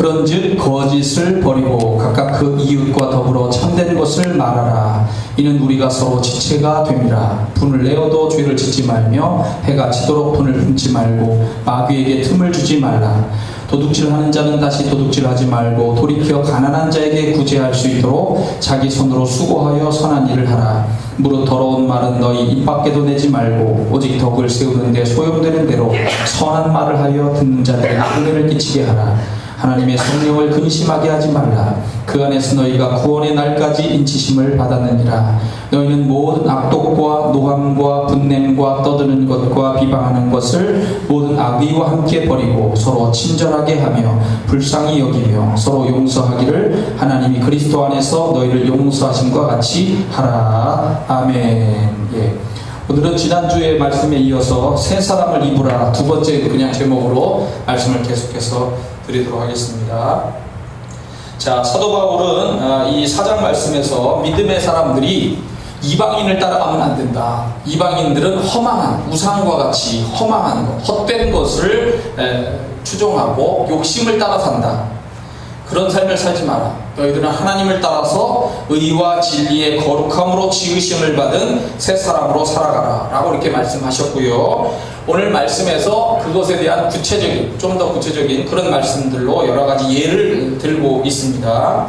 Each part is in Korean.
그런즉 거짓을 버리고 각각 그 이웃과 더불어 참된 것을 말하라. 이는 우리가 서로 지체가 됨이라. 분을 내어도 죄를 짓지 말며 해가 지도록 분을 품지 말고 마귀에게 틈을 주지 말라. 도둑질하는 자는 다시 도둑질하지 말고 돌이켜 가난한 자에게 구제할 수 있도록 자기 손으로 수고하여 선한 일을 하라. 무릇 더러운 말은 너희 입 밖에도 내지 말고 오직 덕을 세우는 데 소용되는 대로 선한 말을 하여 듣는 자들에게 은혜를 끼치게 하라. 하나님의 성령을 근심하게 하지 말라. 그 안에서 너희가 구원의 날까지 인치심을 받았느니라. 너희는 모든 악독과 노함과 분냄과 떠드는 것과 비방하는 것을 모든 악의와 함께 버리고 서로 친절하게 하며 불쌍히 여기며 서로 용서하기를 하나님이 그리스도 안에서 너희를 용서하심과 같이 하라. 아멘. 예. 오늘은 지난주의 말씀에 이어서 새 사람을 입으라 두 번째 그냥 제목으로 말씀을 계속해서 드리도록 하겠습니다. 자, 사도 바울은 이 4장 말씀에서 믿음의 사람들이 이방인을 따라가면 안 된다. 이방인들은 허망한 우상과 같이 허망한 것, 헛된 것을 추종하고 욕심을 따라 산다. 그런 삶을 살지 마라. 너희들은 하나님을 따라서 의와 진리의 거룩함으로 지으심을 받은 새 사람으로 살아가라 라고 이렇게 말씀하셨고요. 오늘 말씀에서 그것에 대한 구체적인, 좀 더 구체적인 그런 말씀들로 여러 가지 예를 들고 있습니다.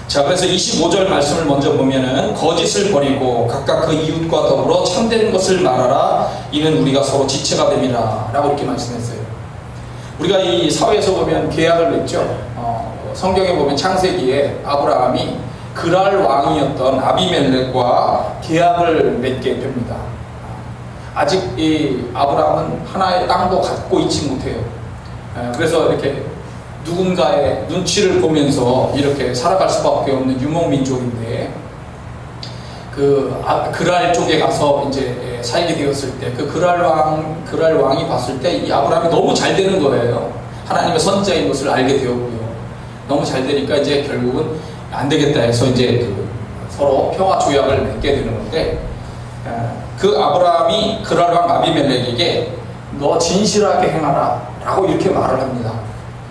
자, 그래서 25절 말씀을 먼저 보면은 거짓을 버리고 각각 그 이웃과 더불어 참된 것을 말하라. 이는 우리가 서로 지체가 됨이라 라고 이렇게 말씀했어요. 우리가 이 사회에서 보면 계약을 맺죠. 성경에 보면 창세기에 아브라함이 그랄 왕이었던 아비멜렉과 계약을 맺게 됩니다. 아직 이 아브라함은 하나의 땅도 갖고 있지 못해요. 그래서 이렇게 누군가의 눈치를 보면서 이렇게 살아갈 수밖에 없는 유목민족인데 그랄 쪽에 가서 이제 살게 되었을 때 그 그랄 왕이 봤을 때 이 아브라함이 너무 잘 되는 거예요. 하나님의 선자인 것을 알게 되었고요. 너무 잘 되니까 이제 결국은 안 되겠다 해서 이제 서로 평화 조약을 맺게 되는 건데 그 아브라함이 그랄 왕 아비멜렉에게 너 진실하게 행하라 라고 이렇게 말을 합니다.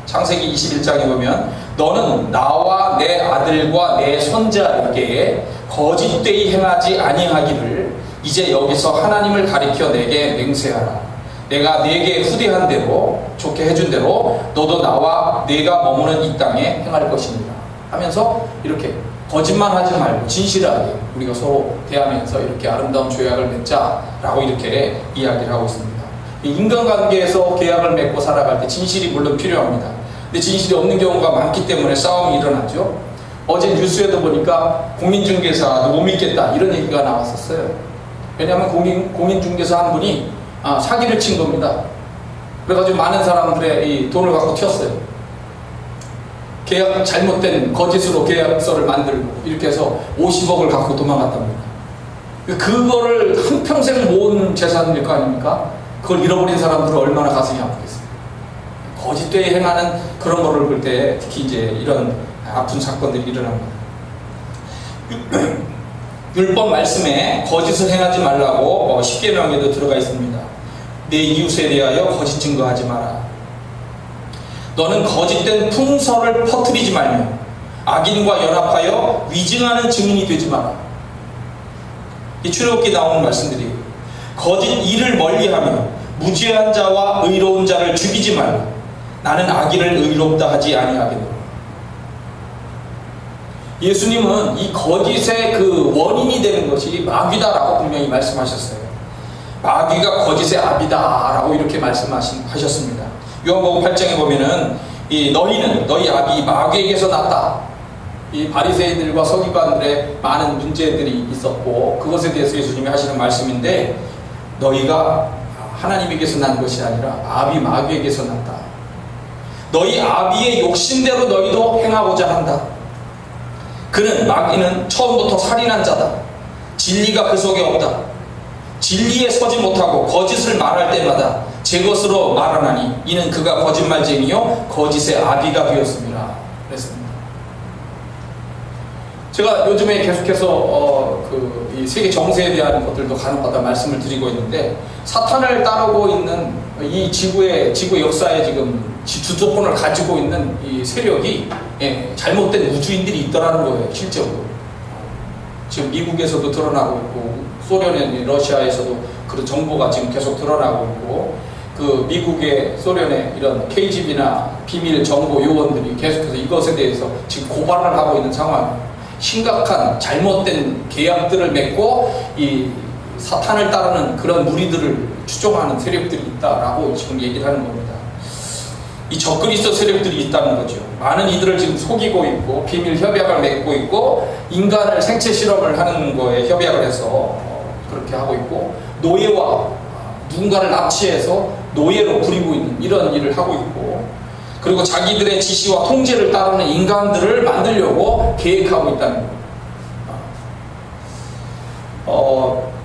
창세기 21장에 보면 너는 나와 내 아들과 내 손자에게 거짓되이 행하지 아니하기를 이제 여기서 하나님을 가리켜 내게 맹세하라. 내가 네게 후대한 대로 좋게 해준 대로 너도 나와 네가 머무는 이 땅에 행할 것입니다 하면서 이렇게 거짓말 하지 말고 진실하게 우리가 서로 대하면서 이렇게 아름다운 조약을 맺자라고 이렇게 이야기를 하고 있습니다. 인간관계에서 계약을 맺고 살아갈 때 진실이 물론 필요합니다. 근데 진실이 없는 경우가 많기 때문에 싸움이 일어나죠. 어제 뉴스에도 보니까 공인중개사 못 믿겠다 이런 얘기가 나왔었어요. 왜냐하면 공인중개사 한 분이 사기를 친 겁니다. 그래가지고 많은 사람들의 이 돈을 갖고 튀었어요. 계약 잘못된 거짓으로 계약서를 만들고 이렇게 해서 50억을 갖고 도망갔답니다. 그거를 한평생 모은 재산일 거 아닙니까? 그걸 잃어버린 사람들은 얼마나 가슴이 아프겠어요. 거짓되이 행하는 그런 거를 볼 때 특히 이제 이런 아픈 사건들이 일어납니다. 율법 말씀에 거짓을 행하지 말라고 10계명에도 들어가 있습니다. 내 이웃에 대하여 거짓 증거하지 마라. 너는 거짓된 풍설을 퍼뜨리지 말며 악인과 연합하여 위증하는 증인이 되지 마라. 이 출애굽기에 나오는 말씀들이 거짓 일을 멀리하며 무죄한 자와 의로운 자를 죽이지 말라. 나는 악인을 의롭다 하지 아니하겠노라. 예수님은 이 거짓의 그 원인이 되는 것이 마귀다라고 분명히 말씀하셨어요. 마귀가 거짓의 압이다라고 이렇게 말씀하셨습니다. 요한복음 8장에 보면은 너희 압이 마귀에게서 났다. 이 바리새인들과 서기관들의 많은 문제들이 있었고 그것에 대해서 예수님이 하시는 말씀인데 너희가 하나님에게서 난 것이 아니라 압이 마귀에게서 났다. 너희 아비의 욕심대로 너희도 행하고자 한다. 그는 마귀는 처음부터 살인한 자다. 진리가 그 속에 없다. 진리에 서지 못하고 거짓을 말할 때마다 제 것으로 말하나니 이는 그가 거짓말쟁이요 거짓의 아비가 되었습니다. 그랬습니다. 제가 요즘에 계속해서 이 세계 정세에 대한 것들도 간혹가다 말씀을 드리고 있는데, 사탄을 따르고 있는 이 지구의 역사에 지금 주도권을 가지고 있는 이 세력이 잘못된 우주인들이 있더라는 거예요. 실제로 지금 미국에서도 드러나고 있고, 소련의 러시아에서도 그런 정보가 지금 계속 드러나고 있고, 그 미국의 소련의 이런 KGB나 비밀 정보 요원들이 계속해서 이것에 대해서 지금 고발을 하고 있는 상황이에요. 심각한 잘못된 계약들을 맺고 이 사탄을 따르는 그런 무리들을 추종하는 세력들이 있다라고 지금 얘기를 하는 겁니다. 이 적그리스도 세력들이 있다는 거죠. 많은 이들을 지금 속이고 있고, 비밀 협약을 맺고 있고, 인간을 생체 실험을 하는 거에 협약을 해서 그렇게 하고 있고, 노예와 누군가를 납치해서 노예로 부리고 있는 이런 일을 하고 있고, 그리고 자기들의 지시와 통제를 따르는 인간들을 만들려고 계획하고 있다는 겁니다.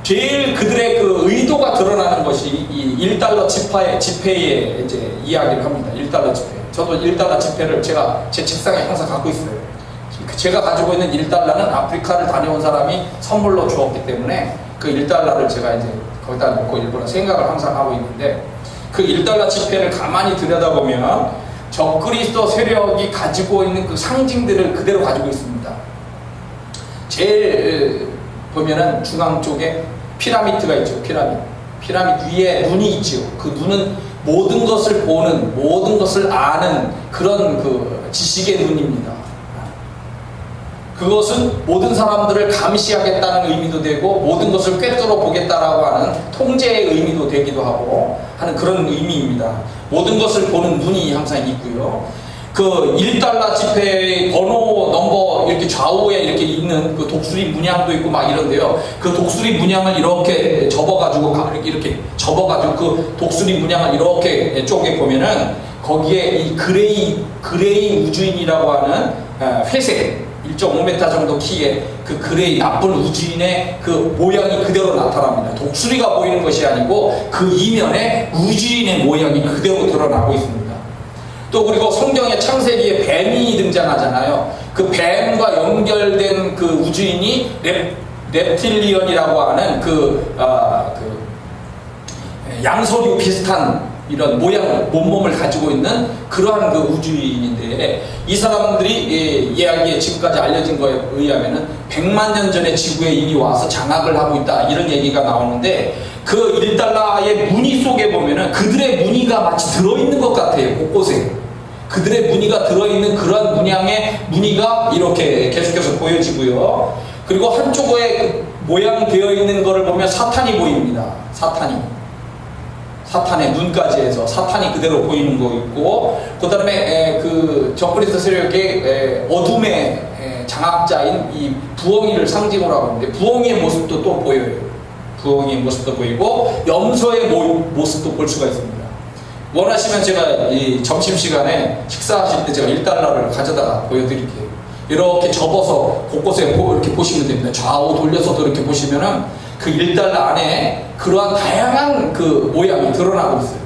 제일 그들의 그 의도가 드러나는 것이 이 1달러 지폐의 이제 이야기를 합니다. 1달러 지폐. 저도 1달러 지폐를 제가 제 책상에 항상 갖고 있어요. 제가 가지고 있는 1달러는 아프리카를 다녀온 사람이 선물로 주었기 때문에 그 1달러를 제가 이제 거기다 놓고 일부러 생각을 항상 하고 있는데, 그 1달러 지폐를 가만히 들여다보면 적그리스도 세력이 가지고 있는 그 상징들을 그대로 가지고 있습니다. 제일 보면은 중앙 쪽에 피라미드가 있죠. 피라미드 위에 눈이 있죠. 그 눈은 모든 것을 보는, 모든 것을 아는 그런 그 지식의 눈입니다. 그것은 모든 사람들을 감시하겠다는 의미도 되고, 모든 것을 꿰뚫어 보겠다라고 하는 통제의 의미도 되기도 하고 하는 그런 의미입니다. 모든 것을 보는 눈이 항상 있고요. 그 1달러 지폐의 번호, 넘버 이렇게 좌우에 이렇게 있는 그 독수리 문양도 있고 막 이런데요. 그 독수리 문양을 이렇게 접어가지고 그 독수리 문양을 이렇게 쪽에 보면은 거기에 이 그레이 우주인이라고 하는 회색 1.5m 정도 키의 그 그레이 나쁜 우주인의 그 모양이 그대로 나타납니다. 독수리가 보이는 것이 아니고 그 이면에 우주인의 모양이 그대로 드러나고 있습니다. 또 그리고 성경의 창세기에 뱀이 등장하잖아요. 그 뱀과 연결된 그 우주인이 렙틸리언이라고 하는 양서류 비슷한 이런 모양, 몸몸을 가지고 있는 그러한 그 우주인인데, 이 사람들이 이야기에 지금까지 알려진 거에 의하면은 100만 년 전에 지구에 이미 와서 장악을 하고 있다, 이런 얘기가 나오는데, 그 1달러의 무늬 속에 보면은 그들의 무늬가 마치 들어있는 것 같아요. 곳곳에 그들의 무늬가 들어있는 그런 문양의 무늬가 이렇게 계속해서 보여지고요. 그리고 한쪽에 모양되어 있는 거를 보면 사탄이 보입니다. 사탄의 눈까지 해서 사탄이 그대로 보이는 거 있고, 그 다음에 그 적그리스도 세력의 어둠의 장악자인 이 부엉이를 상징으로 하고 있는데, 부엉이의 모습도 또 보여요. 부엉이의 모습도 보이고 염소의 모습도 볼 수가 있습니다. 원하시면 제가 이 점심시간에 식사하실 때 제가 1달러를 가져다가 보여드릴게요. 이렇게 접어서 곳곳에 이렇게 보시면 됩니다. 좌우 돌려서도 이렇게 보시면은 그 1달러 안에 그러한 다양한 그 모양이 드러나고 있어요.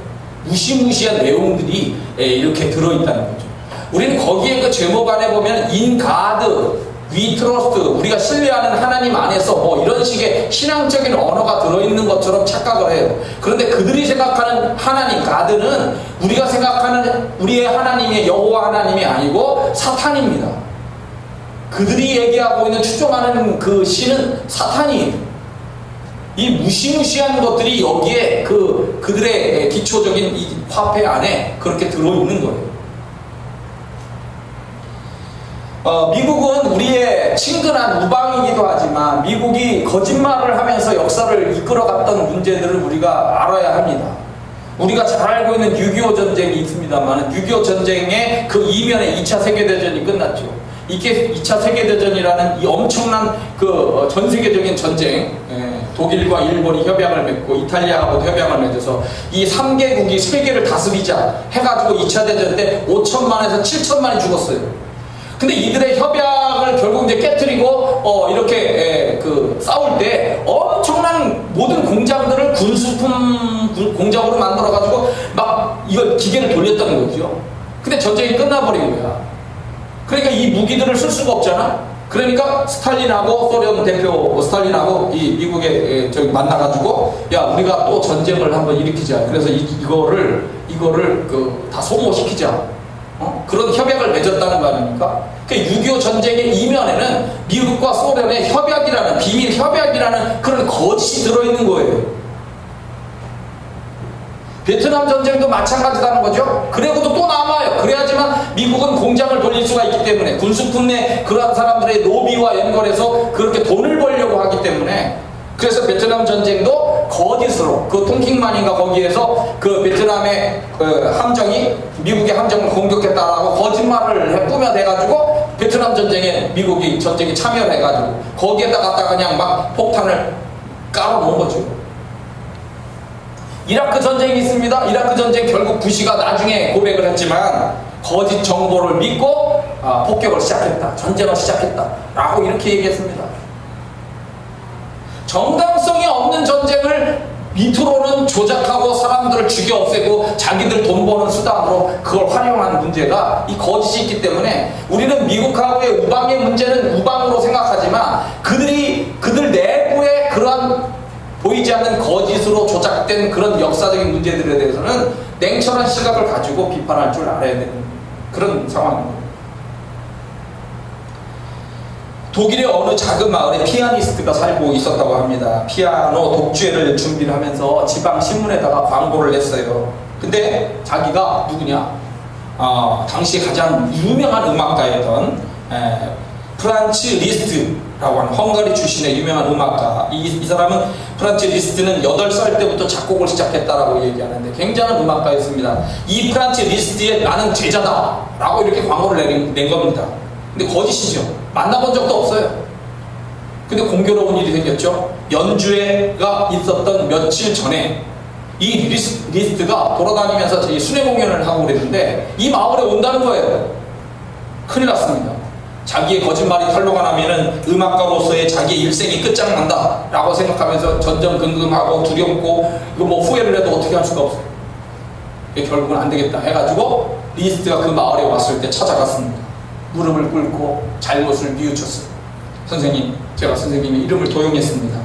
무시무시한 내용들이 이렇게 들어있다는 거죠. 우리는 거기에 그 제목 안에 보면 In God, We Trust, 우리가 신뢰하는 하나님 안에서 뭐 이런 식의 신앙적인 언어가 들어있는 것처럼 착각을 해요. 그런데 그들이 생각하는 하나님, God는 우리가 생각하는 우리의 하나님의 여호와 하나님이 아니고 사탄입니다. 그들이 얘기하고 있는 추종하는 그 신은 사탄이에요. 이 무시무시한 것들이 여기에 그들의 기초적인 이 화폐 안에 그렇게 들어있는 거예요. 미국은 우리의 친근한 우방이기도 하지만, 미국이 거짓말을 하면서 역사를 이끌어갔던 문제들을 우리가 알아야 합니다. 우리가 잘 알고 있는 6.25 전쟁이 있습니다만, 6.25 전쟁의 그 이면에 2차 세계대전이 끝났죠. 이게 2차 세계대전이라는 이 엄청난 그 전 세계적인 전쟁, 독일과 일본이 협약을 맺고 이탈리아하고도 협약을 맺어서 이 3개국이 세계를 다스리자 해가지고 2차 대전 때 5천만에서 7천만이 죽었어요. 근데 이들의 협약을 결국 이제 깨트리고 이렇게 싸울 때 엄청난 모든 공장들을 군수품 공장으로 만들어가지고 막 이거 기계를 돌렸다는 거죠. 근데 전쟁이 끝나버린 거야. 그러니까 이 무기들을 쓸 수가 없잖아. 그러니까 스탈린하고 소련 대표 스탈린하고 이 미국에 저기 만나가지고 야 우리가 또 전쟁을 한번 일으키자. 그래서 이거를 그 다 소모시키자. 그런 협약을 맺었다는 거 아닙니까? 그 6.25 전쟁의 이면에는 미국과 소련의 협약이라는 비밀 협약이라는 그런 거짓이 들어있는 거예요. 베트남 전쟁도 마찬가지라는 거죠. 그래고도 또 남아요. 그래야지만 미국은 공장을 돌릴 수가 있기 때문에 군수품 내 그러한 사람들의 로비와 연결해서 그렇게 돈을 벌려고 하기 때문에 그래서 베트남 전쟁도 거짓으로 그 통킹만인가 거기에서 그 베트남의 그 함정이 미국의 함정을 공격했다라고 거짓말을 꾸며대가지고 베트남 전쟁에 미국이 전쟁에 참여를 해가지고 거기에다 갖다가 그냥 막 폭탄을 깔아놓은 거죠. 이라크 전쟁이 있습니다. 이라크 전쟁 결국 부시가 나중에 고백을 했지만 거짓 정보를 믿고 폭격을 시작했다. 전쟁을 시작했다. 라고 이렇게 얘기했습니다. 정당성이 없는 전쟁을 밑으로는 조작하고 사람들을 죽여 없애고 자기들 돈 버는 수단으로 그걸 활용하는 문제가 이 거짓이 있기 때문에 우리는 미국하고의 우방의 문제는 우방으로 생각하지만 그들 내부의 그러한 보이지 않는 거짓으로 조작된 그런 역사적인 문제들에 대해서는 냉철한 시각을 가지고 비판할 줄 알아야 되는 그런 상황입니다. 독일의 어느 작은 마을에 피아니스트가 살고 있었다고 합니다. 피아노 독주회를 준비를 하면서 지방 신문에다가 광고를 냈어요. 근데 자기가 누구냐? 당시 가장 유명한 음악가였던 프란츠 리스트라고 하는 헝가리 출신의 유명한 음악가. 이 사람은 프란츠 리스트는 8살 때부터 작곡을 시작했다라고 얘기하는데 굉장한 음악가였습니다. 이 프란츠 리스트의 나는 제자다 라고 이렇게 광고를 낸 겁니다. 근데 거짓이죠. 만나본 적도 없어요. 근데 공교로운 일이 생겼죠. 연주회가 있었던 며칠 전에 이 리스트가 돌아다니면서 순회 공연을 하고 그랬는데 이 마을에 온다는 거예요. 큰일 났습니다. 자기의 거짓말이 탄로가 나면은 음악가로서의 자기의 일생이 끝장난다 라고 생각하면서 전전긍긍하고 두렵고 이거 뭐 후회를 해도 어떻게 할 수가 없어요. 결국은 안 되겠다 해가지고 리스트가 그 마을에 왔을 때 찾아갔습니다. 무릎을 꿇고 잘못을 뉘우쳤어요. 선생님, 제가 선생님의 이름을 도용했습니다.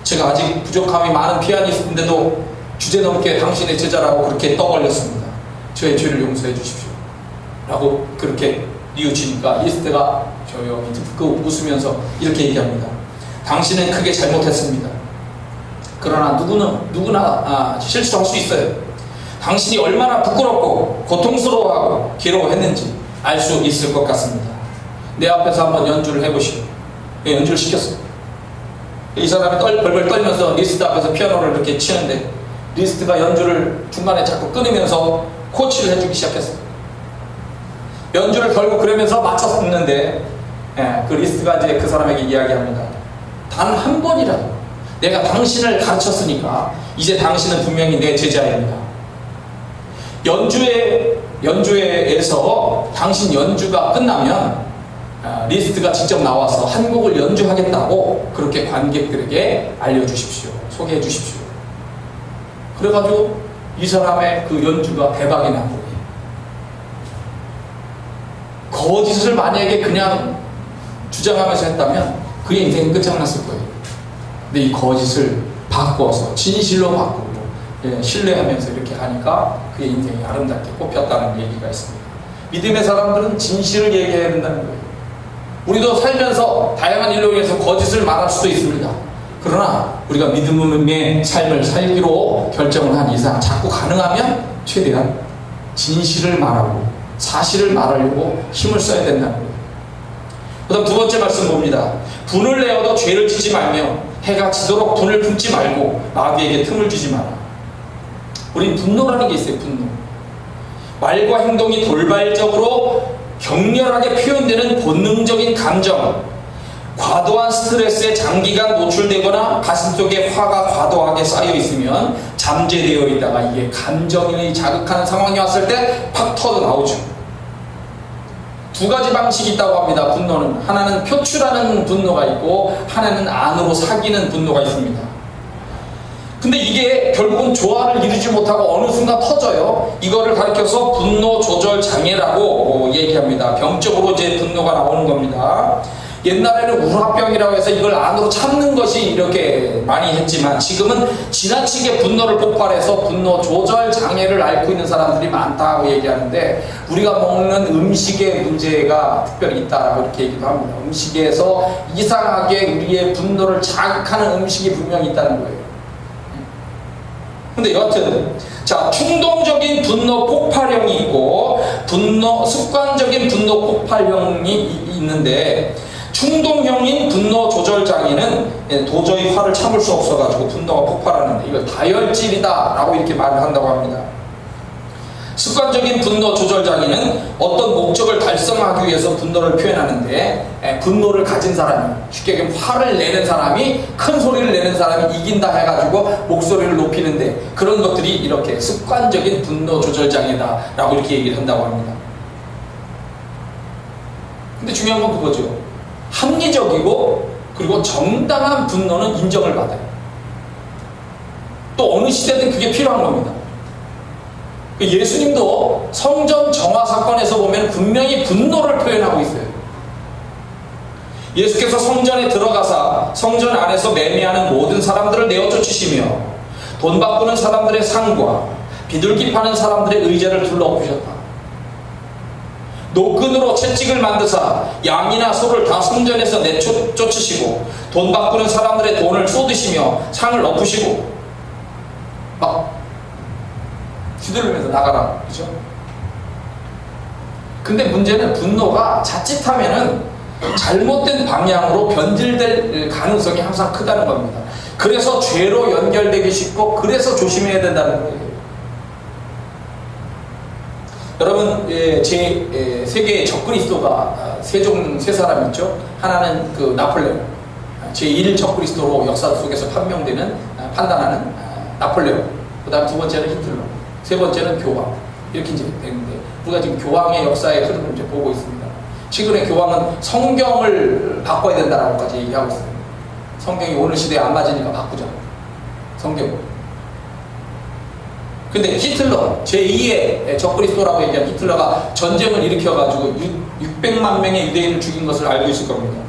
제가 아직 부족함이 많은 피아니스트인데도 주제넘게 당신의 제자라고 그렇게 떠벌렸습니다. 저의 죄를 용서해 주십시오 라고 그렇게 뉘우치니까 리스트가 조용히 듣고 웃으면서 이렇게 얘기합니다. 당신은 크게 잘못했습니다. 그러나 누구나 실수할 수 있어요. 당신이 얼마나 부끄럽고 고통스러워하고 괴로워했는지 알 수 있을 것 같습니다. 내 앞에서 한번 연주를 해보시오. 연주를 시켰어요. 이 사람이 벌벌 떨면서 리스트 앞에서 피아노를 이렇게 치는데 리스트가 연주를 중간에 자꾸 끊으면서 코치를 해주기 시작했어요. 연주를 결국 그러면서 마쳤었는데 그 리스트가 이제 그 사람에게 이야기합니다. 단 한 번이라도 내가 당신을 가르쳤으니까 이제 당신은 분명히 내 제자입니다. 연주회에서 당신 연주가 끝나면 리스트가 직접 나와서 한 곡을 연주하겠다고 그렇게 관객들에게 알려주십시오. 소개해 주십시오. 그래가지고 이 사람의 그 연주가 대박이 난 거예요. 거짓을 만약에 그냥 주장하면서 했다면 그의 인생이 끝장났을 거예요. 근데 이 거짓을 바꿔서 진실로 바꾸고 신뢰하면서 이렇게 하니까 그의 인생이 아름답게 뽑혔다는 얘기가 있습니다. 믿음의 사람들은 진실을 얘기해야 된다는 거예요. 우리도 살면서 다양한 일로 인해서 거짓을 말할 수도 있습니다. 그러나 우리가 믿음의 삶을 살기로 결정을 한 이상 자꾸 가능하면 최대한 진실을 말하고 사실을 말하려고 힘을 써야 된다는 거예요. 그 다음 두 번째 말씀 봅니다. 분을 내어도 죄를 짓지 말며 해가 지도록 분을 품지 말고 마귀에게 틈을 주지 마라. 우린 분노라는 게 있어요. 분노. 말과 행동이 돌발적으로 격렬하게 표현되는 본능적인 감정, 과도한 스트레스에 장기간 노출되거나 가슴속에 화가 과도하게 쌓여 있으면 잠재되어 있다가 이게 감정이 자극하는 상황이 왔을 때 팍 터져 나오죠. 두 가지 방식이 있다고 합니다. 분노는 하나는 표출하는 분노가 있고 하나는 안으로 사귀는 분노가 있습니다. 근데 이게 결국은 조화를 이루지 못하고 어느 순간 터져요. 이거를 가리켜서 분노 조절 장애라고 얘기합니다. 병적으로 이제 분노가 나오는 겁니다. 옛날에는 우라병이라고 해서 이걸 안으로 참는 것이 이렇게 많이 했지만 지금은 지나치게 분노를 폭발해서 분노 조절 장애를 앓고 있는 사람들이 많다고 얘기하는데, 우리가 먹는 음식의 문제가 특별히 있다라고 이렇게 얘기도 합니다. 음식에서 이상하게 우리의 분노를 자극하는 음식이 분명히 있다는 거예요. 근데 여하튼 자, 충동적인 분노 폭발형이 있고 습관적인 분노 폭발형이 있는데, 충동형인 분노 조절 장애는 도저히 화를 참을 수 없어가지고 분노가 폭발하는데 이걸 다혈질이다 라고 이렇게 말을 한다고 합니다. 습관적인 분노 조절 장애는 어떤 목적을 달성하기 위해서 분노를 표현하는데, 분노를 가진 사람이, 쉽게 얘기하면 화를 내는 사람이, 큰 소리를 내는 사람이 이긴다 해가지고 목소리를 높이는데, 그런 것들이 이렇게 습관적인 분노 조절 장애다 라고 이렇게 얘기를 한다고 합니다. 근데 중요한 건 그거죠. 합리적이고 그리고 정당한 분노는 인정을 받아요. 또 어느 시대든 그게 필요한 겁니다. 예수님도 성전 정화 사건에서 보면 분명히 분노를 표현하고 있어요. 예수께서 성전에 들어가사 성전 안에서 매매하는 모든 사람들을 내어 쫓으시며 돈 바꾸는 사람들의 상과 비둘기 파는 사람들의 의자를 둘러엎으셨다. 노끈으로 채찍을 만드사 양이나 소를 다 성전에서 내쫓으시고 돈 바꾸는 사람들의 돈을 쏟으시며 상을 엎으시고 막 휘두르면서 나가라, 그죠? 근데 문제는 분노가 자칫하면은 잘못된 방향으로 변질될 가능성이 항상 크다는 겁니다. 그래서 죄로 연결되기 쉽고 그래서 조심해야 된다는 거예요. 여러분, 제 세계의 적그리스도가 세 사람 있죠. 하나는 그 나폴레옹, 제1 적그리스도로 역사 속에서 판단하는 나폴레옹, 그 다음 두 번째는 히틀러, 세 번째는 교황, 이렇게 이제 되는데, 우리가 지금 교황의 역사의 흐름을 이제 보고 있습니다. 최근에 교황은 성경을 바꿔야 된다라고까지 얘기하고 있습니다. 성경이 오늘 시대에 안 맞으니까 바꾸자, 성경을. 근데 히틀러, 제2의 적그리스도라고 얘기한 히틀러가 전쟁을 일으켜가지고 600만 명의 유대인을 죽인 것을 알고 있을 겁니다.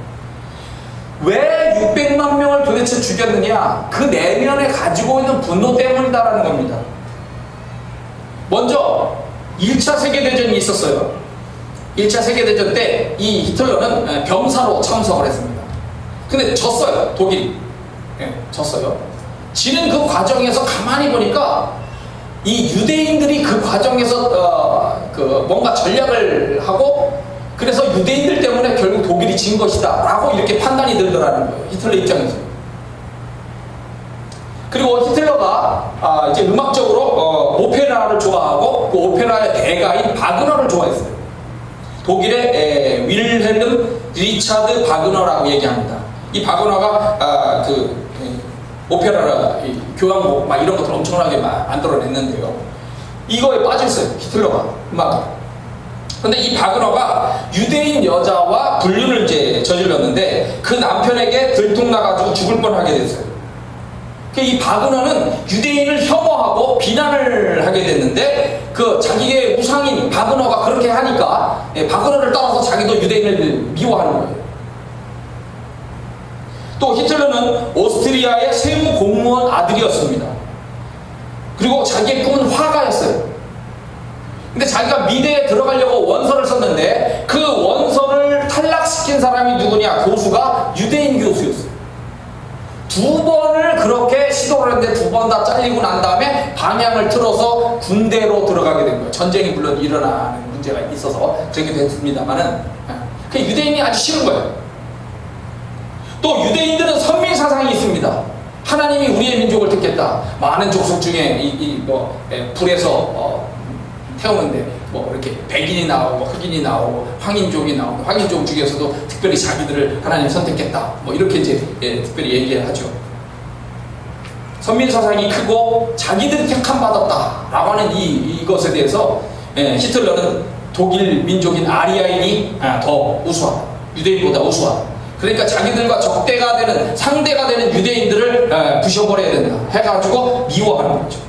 왜 600만 명을 도대체 죽였느냐? 그 내면에 가지고 있는 분노 때문이다라는 겁니다. 먼저 1차 세계대전이 있었어요. 1차 세계대전 때 이 히틀러는 병사로 참석을 했습니다. 근데 졌어요. 독일이. 졌어요. 지는 그 과정에서 가만히 보니까 이 유대인들이 그 과정에서 뭔가 전략을 하고, 그래서 유대인들 때문에 결국 독일이 진 것이다 라고 이렇게 판단이 들더라는 거예요, 히틀러 입장에서. 그리고 히틀러가 이제 음악적으로 오페라를 좋아하고 그 오페라의 대가인 바그너를 좋아했어요. 독일의 윌헬름 리차드 바그너라고 얘기합니다. 이 바그너가 오페라, 교향곡 막 이런 것들 엄청나게 만들어냈는데요. 이거에 빠졌어요, 히틀러가, 음악에. 근데 이 바그너가 유대인 여자와 불륜을 이제 저질렀는데 그 남편에게 들통나가지고 죽을 뻔하게 됐어요. 이 바그너는 유대인을 혐오하고 비난을 하게 됐는데, 그 자기의 우상인 바그너가 그렇게 하니까 바그너를 따라서 자기도 유대인을 미워하는 거예요. 또 히틀러는 오스트리아의 세무 공무원 아들이었습니다. 그리고 자기의 꿈은 화가였어요. 근데 자기가 미대에 들어가려고 원서를 썼는데 그 원서를 탈락시킨 사람이 누구냐? 교수가 유대인 교수였어요. 두 번을 그렇게 시도를 했는데 두 번 다 잘리고 난 다음에 방향을 틀어서 군대로 들어가게 된 거예요. 전쟁이 물론 일어나는 문제가 있어서 그렇게 됐습니다만은, 그 유대인이 아주 싫은 거예요. 또 유대인들은 선민 사상이 있습니다. 하나님이 우리의 민족을 듣겠다. 많은 족속 중에 불에서 태우는데 이렇게 백인이 나오고 흑인이 나오고 황인족이 나오고, 황인족 중에서도 특별히 자기들을 하나님 선택했다. 이렇게 이제 특별히 얘기를 하죠. 선민 사상이 크고 자기들이 택함 받았다라고 하는 이것에 대해서 히틀러는 독일 민족인 아리아인이 더 우수하다. 유대인보다 우수하다. 그러니까 자기들과 적대가 되는, 상대가 되는 유대인들을 부셔버려야 된다 해가지고 미워하는 거죠.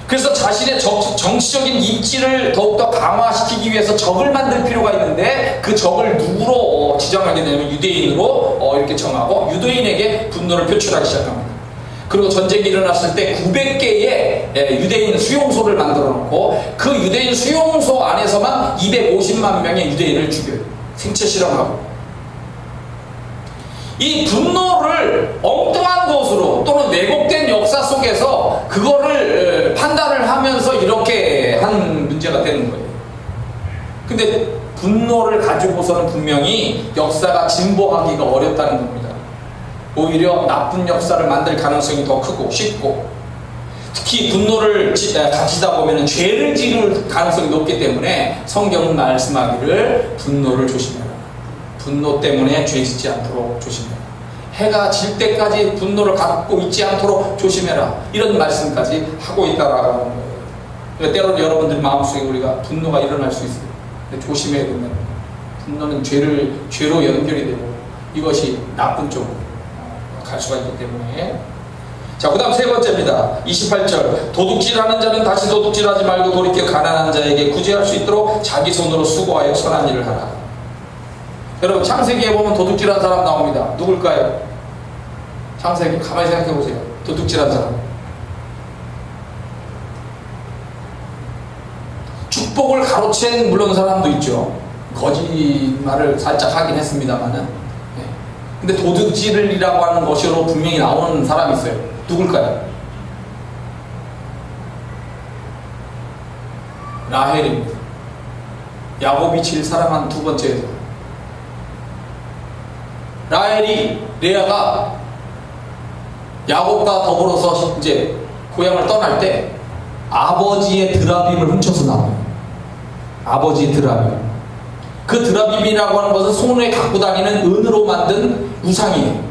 그래서 자신의 정치적인 입지를 더욱더 강화시키기 위해서 적을 만들 필요가 있는데, 그 적을 누구로 지정하게 되냐면 유대인으로 이렇게 정하고 유대인에게 분노를 표출하기 시작합니다. 그리고 전쟁이 일어났을 때 900개의 유대인 수용소를 만들어 놓고 그 유대인 수용소 안에서만 250만 명의 유대인을 죽여요. 생체 실험하고. 이 분노를 엉뚱한 것으로 또는 왜곡된 역사 속에서 그거를 판단을 하면서 이렇게 한 문제가 되는 거예요. 근데 분노를 가지고서는 분명히 역사가 진보하기가 어렵다는 겁니다. 오히려 나쁜 역사를 만들 가능성이 더 크고 쉽고, 특히 분노를 가지다 보면 죄를 지을 가능성이 높기 때문에 성경은 말씀하기를 분노를 조심해라. 분노 때문에 죄 짓지 않도록 조심해라. 해가 질 때까지 분노를 갖고 있지 않도록 조심해라. 이런 말씀까지 하고 있다라는 거예요. 그러니까 때로는 여러분들 마음속에 우리가 분노가 일어날 수 있어요. 근데 조심해야 됩니다. 분노는 죄로 연결이 되고 이것이 나쁜 쪽으로 갈 수가 있기 때문에. 자, 그 다음 세 번째입니다. 28절. 도둑질하는 자는 다시 도둑질하지 말고 돌이켜 가난한 자에게 구제할 수 있도록 자기 손으로 수고하여 선한 일을 하라. 여러분, 창세기에 보면 도둑질한 사람 나옵니다. 누굴까요? 창세기 가만히 생각해 보세요. 도둑질한 사람. 축복을 가로챈 물론 사람도 있죠. 거짓말을 살짝 하긴 했습니다만은. 근데 도둑질이라고 하는 것으로 분명히 나오는 사람이 있어요. 누굴까요? 라헬입니다. 야곱이 제일 사랑한 두 번째 여자. 라헬이, 레아가 야곱과 더불어서 이제 고향을 떠날 때 아버지의 드라빔을 훔쳐서 나와요. 아버지의 드라빔. 그 드라빔이라고 하는 것은 손에 갖고 다니는 은으로 만든 우상이에요.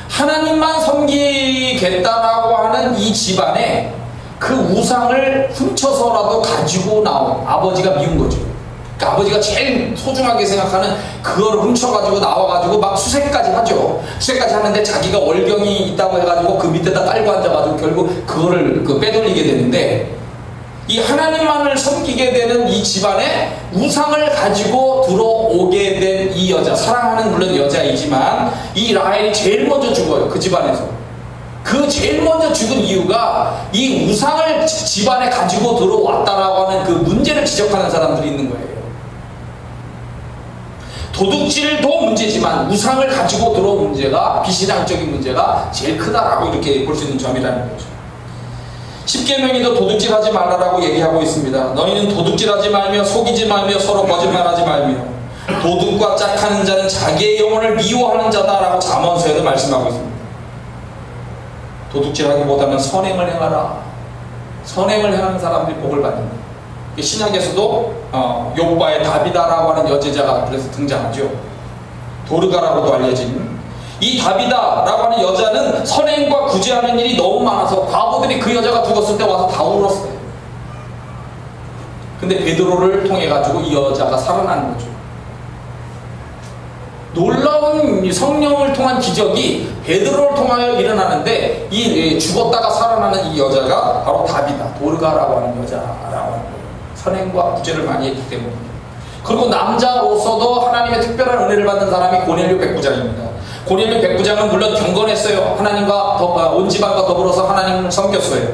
하나님만 섬기겠다라고 하는 이 집안에 그 우상을 훔쳐서라도 가지고 나온 아버지가 미운 거죠. 그러니까 아버지가 제일 소중하게 생각하는 그거를 훔쳐가지고 나와가지고 막 수색까지 하죠. 수색까지 하는데 자기가 월경이 있다고 해가지고 그 밑에다 깔고 앉아가지고 결국 그거를 빼돌리게 되는데, 이 하나님만을 섬기게 되는 이 집안에 우상을 가지고 들어오게 된 이 여자, 사랑하는 물론 여자이지만 이 라헬이 제일 먼저 죽어요. 그 집안에서. 그 제일 먼저 죽은 이유가 이 우상을 집안에 가지고 들어왔다라고 하는 그 문제를 지적하는 사람들이 있는 거예요. 도둑질도 문제지만 우상을 가지고 들어온 문제가, 비신앙적인 문제가 제일 크다라고 이렇게 볼 수 있는 점이라는 거죠. 십계명에도 도둑질하지 말라라고 얘기하고 있습니다. 너희는 도둑질하지 말며 속이지 말며 서로 거짓말하지 말며 도둑과 짝하는 자는 자기의 영혼을 미워하는 자다라고 잠언서에도 말씀하고 있습니다. 도둑질하기보다는 선행을 행하라. 선행을 행하는 사람들이 복을 받는다. 신약에서도 욥과의 다비다라고 하는 여제자가 그래서 등장하죠. 도르가라고도 알려진 이 다비다라고 하는 여자는 선행과 구제하는 일이 너무 많아서 과부들이 그 여자가 죽었을 때 와서 다 울었어요. 근데 베드로를 통해 가지고 이 여자가 살아나는 거죠. 놀라운 성령을 통한 기적이 베드로를 통하여 일어나는데, 이 죽었다가 살아나는 이 여자가 바로 다비다, 도르가라고 하는 여자라고 하는 거예요. 선행과 구제를 많이 했기 때문입니다. 그리고 남자로서도 하나님의 특별한 은혜를 받는 사람이 고넬료 백부장입니다. 고넬료 백부장은 물론 경건했어요. 하나님과 온 집안과 더불어서 하나님을 섬겼어요.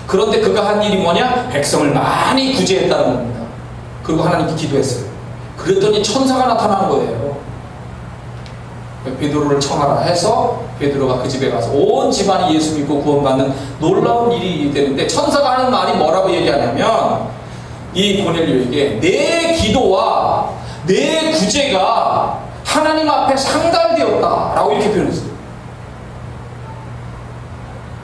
그런데 그가 한 일이 뭐냐? 백성을 많이 구제했다는 겁니다. 그리고 하나님께 기도했어요. 그랬더니 천사가 나타난 거예요. 베드로를 청하라 해서 베드로가 그 집에 가서 온 집안이 예수 믿고 구원받는 놀라운 일이 되는데, 천사가 하는 말이 뭐라고 얘기하냐면 이 고넬료에게 내 기도와 내 구제가 하나님 앞에 상달되었다라고 이렇게 표현했어요.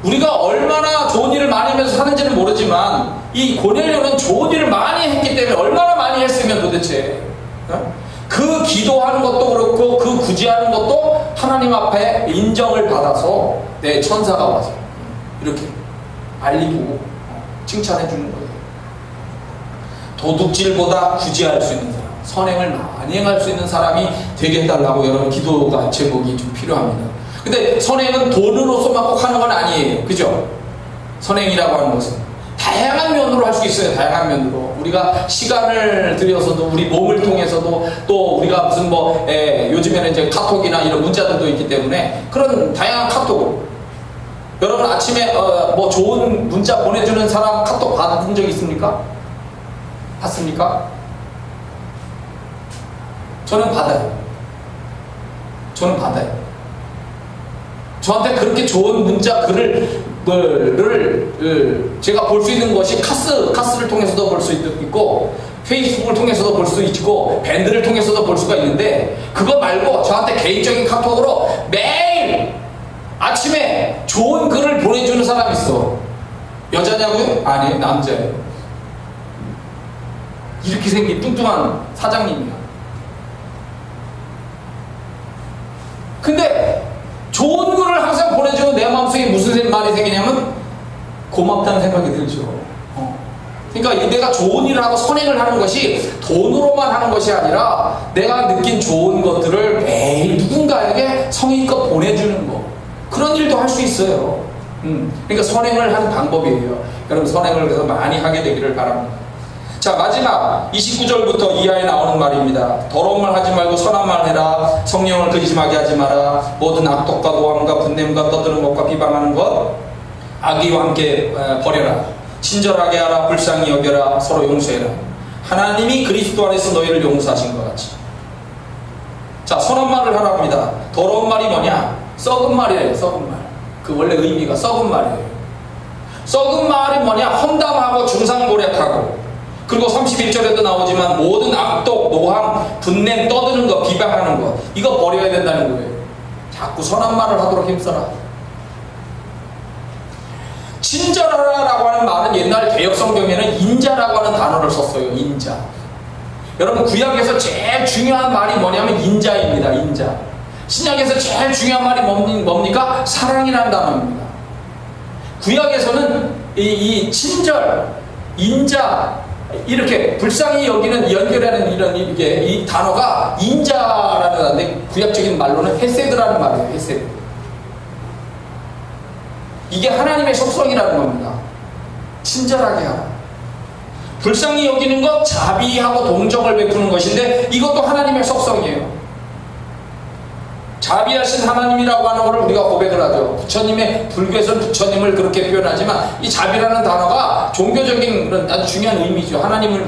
우리가 얼마나 좋은 일을 많이 하면서 사는지는 모르지만 이 고넬료는 좋은 일을 많이 했기 때문에, 얼마나 많이 했으면 도대체 그 기도하는 것도 그렇고 그 구제하는 것도 하나님 앞에 인정을 받아서 내 천사가 와서 이렇게 알리고 칭찬해 주는 거예요. 도둑질보다 구제할 수 있는 사람, 선행을 많이 행할 수 있는 사람이 되게 해달라고 여러분 기도가 제목이 좀 필요합니다. 근데 선행은 돈으로서만 꼭 하는 건 아니에요. 그죠? 선행이라고 하는 것은 다양한 면으로 할 수 있어요. 다양한 면으로. 우리가 시간을 들여서도, 우리 몸을 통해서도, 또 우리가 무슨 요즘에는 이제 카톡이나 이런 문자들도 있기 때문에 그런 다양한 카톡으로. 여러분 아침에 좋은 문자 보내주는 사람 카톡 받은 적 있습니까? 받습니까? 저는 받아요. 저한테 그렇게 좋은 문자 글을 제가 볼 수 있는 것이 카스를 통해서도 볼 수 있고, 페이스북을 통해서도 볼 수 있고, 밴드를 통해서도 볼 수가 있는데, 그거 말고 저한테 개인적인 카톡으로 매일 아침에 좋은 글을 보내주는 사람이 있어. 여자냐고요? 아니에요, 남자예요. 이렇게 생긴 뚱뚱한 사장님이야. 근데 좋은 글을 항상 보내주면 내 마음속에 무슨 말이 생기냐면 고맙다는 생각이 들죠. 그러니까 내가 좋은 일을 하고 선행을 하는 것이 돈으로만 하는 것이 아니라 내가 느낀 좋은 것들을 매일 누군가에게 성의껏 보내주는 거, 그런 일도 할 수 있어요. 그러니까 선행을 하는 방법이에요. 여러분 선행을 그래서 많이 하게 되기를 바랍니다. 자, 마지막 29절부터 이하에 나오는 말입니다. 더러운 말 하지 말고 선한 말 해라. 성령을 근심하게 하지 마라. 모든 악독과 노함과 분냄과 떠드는 것과 비방하는 것 악의와 함께 버려라. 친절하게 하라. 불쌍히 여겨라. 서로 용서해라. 하나님이 그리스도 안에서 너희를 용서하신 것 같이. 자, 선한 말을 하라 합니다. 더러운 말이 뭐냐? 썩은 말이에요. 썩은 말. 그 원래 의미가 썩은 말이에요. 썩은 말이 뭐냐? 험담하고 중상모략하고, 그리고 31절에도 나오지만 모든 악독, 노함, 분냄, 떠드는 것, 비방하는 것, 이거 버려야 된다는 거예요. 자꾸 선한 말을 하도록 힘써라. 친절하라라고 하는 말은 옛날 개역 성경에는 인자라고 하는 단어를 썼어요. 인자. 여러분 구약에서 제일 중요한 말이 뭐냐면 인자입니다. 인자. 신약에서 제일 중요한 말이 뭡니까? 사랑이라는 단어입니다. 구약에서는 이 친절, 인자, 이렇게 불쌍히 여기는 연결하는 이 단어가 인자라는 단어인데, 구약적인 말로는 헤세드라는 말이에요. 헤세드. 이게 하나님의 속성이라는 겁니다. 친절하게 하라. 불쌍히 여기는 것, 자비하고 동정을 베푸는 것인데 이것도 하나님의 속성이에요. 자비하신 하나님이라고 하는 것을 우리가 고백을 하죠. 부처님의, 불교에서는 부처님을 그렇게 표현하지만 이 자비라는 단어가 종교적인 그런 아주 중요한 의미죠.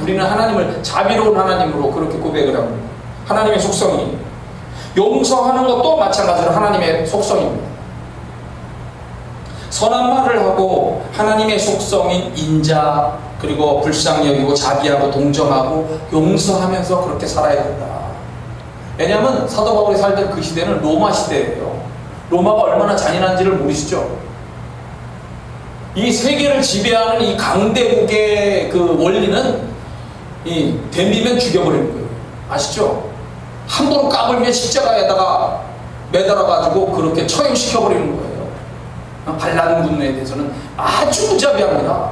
우리는 하나님을 자비로운 하나님으로 그렇게 고백을 합니다. 하나님의 속성이. 용서하는 것도 마찬가지로 하나님의 속성입니다. 선한 말을 하고 하나님의 속성인 인자, 그리고 불쌍히 여기고 자비하고 동정하고 용서하면서 그렇게 살아야 된다. 왜냐하면 사도 바울이 살던 그 시대는 로마 시대예요. 로마가 얼마나 잔인한지를 모르시죠? 이 세계를 지배하는 이 강대국의 그 원리는 덤비면 죽여버리는 거예요. 아시죠? 함부로 까불면 십자가에다가 매달아가지고 그렇게 처형시켜버리는 거예요. 반란 군대에 대해서는 아주 무자비합니다.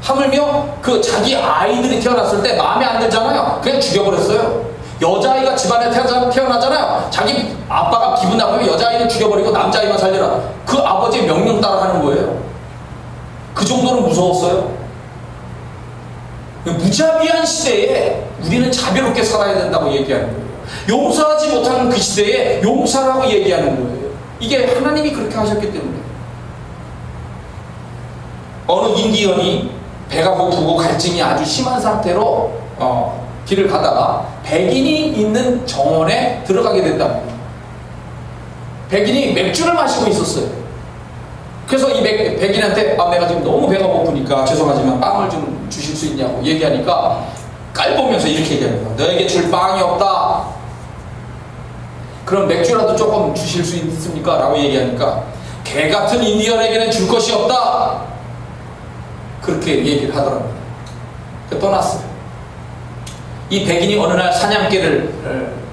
하물며 그 자기 아이들이 태어났을 때 마음에 안 들잖아요. 그냥 죽여버렸어요. 여자아이가 집안에 태어나잖아요. 자기 아빠가 기분 나쁘면 여자아이는 죽여버리고 남자아이만 살려라. 그 아버지의 명령 따라 하는 거예요. 그 정도로 무서웠어요. 무자비한 시대에 우리는 자비롭게 살아야 된다고 얘기하는 거예요. 용서하지 못하는 그 시대에 용서라고 얘기하는 거예요. 이게 하나님이 그렇게 하셨기 때문에. 어느 인디언이 배가 고프고 갈증이 아주 심한 상태로 길을 가다가 백인이 있는 정원에 들어가게 된답니다. 백인이 맥주를 마시고 있었어요. 그래서 이 백인한테 내가 지금 너무 배가 고프니까 죄송하지만 빵을 좀 주실 수 있냐고 얘기하니까 깔보면서 이렇게 얘기합니다. 너에게 줄 빵이 없다. 그럼 맥주라도 조금 주실 수 있습니까? 라고 얘기하니까 개같은 인디언에게는 줄 것이 없다. 그렇게 얘기를 하더랍니다. 떠났어요. 이 백인이 어느 날 사냥개를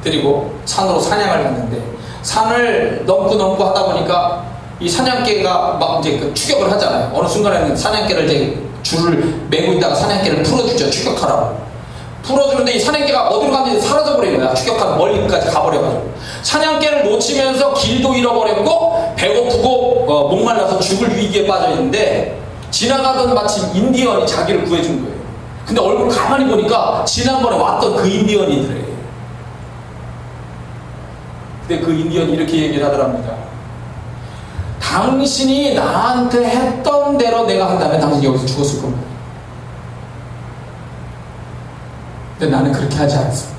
데리고 산으로 사냥을 갔는데 산을 넘고 하다 보니까 이 사냥개가 막 이제 그 추격을 하잖아요. 어느 순간에는 사냥개를 이제 줄을 메고 있다가 사냥개를 풀어주죠. 추격하라고. 풀어주는데 이 사냥개가 어디로 갔는지 사라져버리는 거야. 추격한 멀리까지 가버려가지고. 사냥개를 놓치면서 길도 잃어버렸고 배고프고 목말라서 죽을 위기에 빠져있는데 지나가던 마침 인디언이 자기를 구해준 거예요. 근데 얼굴 가만히 보니까 지난번에 왔던 그 인디언이더래. 근데 그 인디언이 이렇게 얘기를 하더랍니다. 당신이 나한테 했던 대로 내가 한다면 당신이 여기서 죽었을 겁니다. 근데 나는 그렇게 하지 않습니다.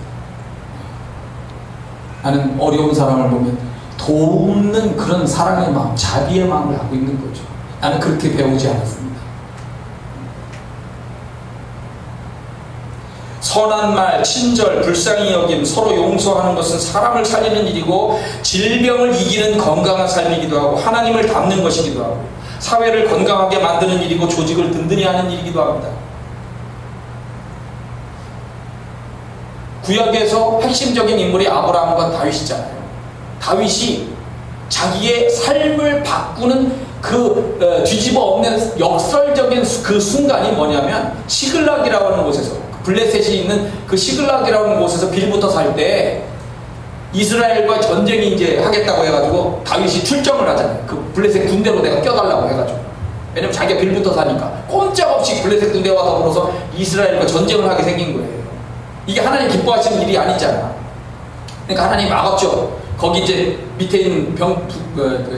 나는 어려운 사람을 보면 돕는 그런 사랑의 마음, 자비의 마음을 갖고 있는 거죠. 나는 그렇게 배우지 않았습니다. 선한 말, 친절, 불쌍히 여김, 서로 용서하는 것은 사람을 살리는 일이고 질병을 이기는 건강한 삶이기도 하고 하나님을 닮는 것이기도 하고 사회를 건강하게 만드는 일이고 조직을 든든히 하는 일이기도 합니다. 구약에서 핵심적인 인물이 아브라함과 다윗이잖아요. 다윗이 자기의 삶을 바꾸는 그 뒤집어 엎는 역설적인 그 순간이 뭐냐면 시글락이라고 하는 곳에서 블레셋이 있는 그 시글락이라고 하는 곳에서 빌부터 살 때 이스라엘과 전쟁이 이제 하겠다고 해가지고 다윗이 출정을 하잖아요. 그 블레셋 군대로 내가 껴달라고 해가지고. 왜냐면 자기가 빌부터 사니까 꼼짝없이 블레셋 군대와 더불어서 이스라엘과 전쟁을 하게 생긴 거예요. 이게 하나님 기뻐하시는 일이 아니잖아. 그러니까 하나님 막았죠. 거기 이제 밑에 있는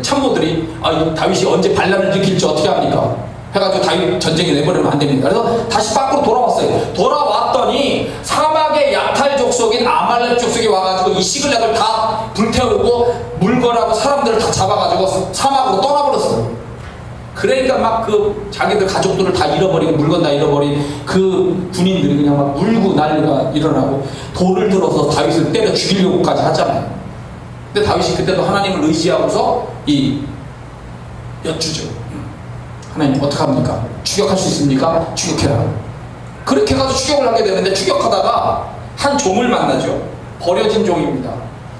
참모들이 다윗이 언제 반란을 일으킬지 어떻게 합니까? 해가지고 다윗 전쟁에 내버리면 안 됩니다. 그래서 다시 밖으로 돌아왔어요. 돌아왔더니 사막의 야탈 족속인 아말렉 족속이 와가지고 이 시글락을 다 불태우고 물건하고 사람들을 다 잡아가지고 사막으로 떠나버렸어요. 그러니까 막 그 자기들 가족들을 다 잃어버리고 물건 다 잃어버린 그 군인들이 그냥 막 울고 난리가 일어나고 돌을 들어서 다윗을 때려 죽이려고까지 하잖아요. 근데 다윗이 그때도 하나님을 의지하고서 여쭈죠. 하나님 어떡합니까? 추격할 수 있습니까? 추격해라. 그렇게 해가지고 추격을 하게 되는데 추격하다가 한 종을 만나죠. 버려진 종입니다.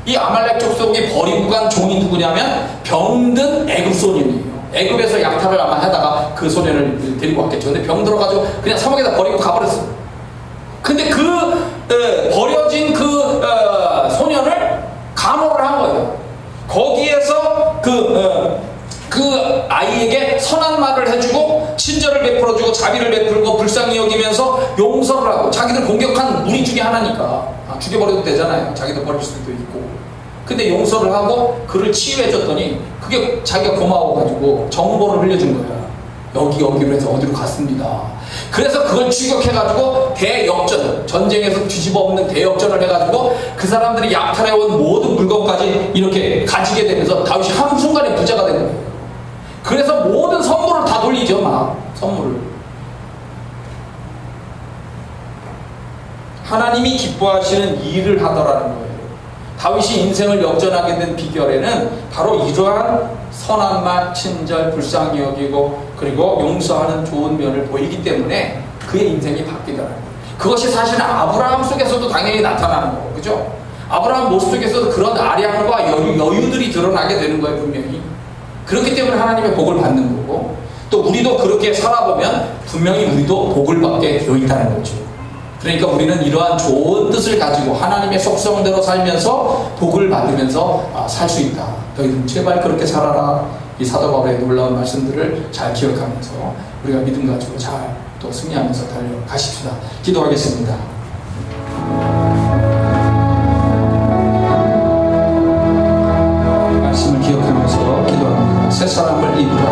이 아말렉 족속이 버리고 간 종이 누구냐면 병든 애굽 소년이에요. 애굽에서 약탈을 아마 하다가 그 소년을 데리고 왔겠죠. 근데 병 들어가지고 그냥 사막에다 버리고 가버렸어요. 근데 버려진 그 소년을 간호를 한 거예요. 거기에서 그 아이에게 선한 말을 해주고 친절을 베풀어주고 자비를 베풀고 불쌍히 여기면서 용서를 하고 자기들 공격한 무리 중에 하나니까 죽여버려도 되잖아요. 자기도 버릴 수도 있고. 근데 용서를 하고 그를 치유해줬더니 그게 자기가 고마워가지고 정보를 흘려준 거야. 여기로 해서 어디로 갔습니다. 그래서 그걸 추격해가지고 대역전, 전쟁에서 뒤집어 엎는 대역전을 해가지고 그 사람들이 약탈해온 모든 물건까지 이렇게 가지게 되면서 다윗이 한순간에 부자가 된 거예요. 그래서 모든 선물을 다 돌리죠. 막 선물을. 하나님이 기뻐하시는 일을 하더라는 거예요. 다윗이 인생을 역전하게 된 비결에는 바로 이러한 선한 말, 친절, 불쌍히 여기고 그리고 용서하는 좋은 면을 보이기 때문에 그의 인생이 바뀌더라는 거예요. 그것이 사실은 아브라함 속에서도 당연히 나타나는 거고, 그죠? 아브라함 모습 속에서도 그런 아량과 여유들이 드러나게 되는 거예요, 분명히. 그렇기 때문에 하나님의 복을 받는 거고, 또 우리도 그렇게 살아보면 분명히 우리도 복을 받게 되어 있다는 거죠. 그러니까 우리는 이러한 좋은 뜻을 가지고 하나님의 속성대로 살면서 복을 받으면서 살 수 있다. 너희들 제발 그렇게 살아라. 이 사도 바울의 놀라운 말씀들을 잘 기억하면서 우리가 믿음 가지고 잘 또 승리하면서 달려가십시다. 기도하겠습니다. 말씀을 기억하면서 기도합니다. 새 사람을 입으라.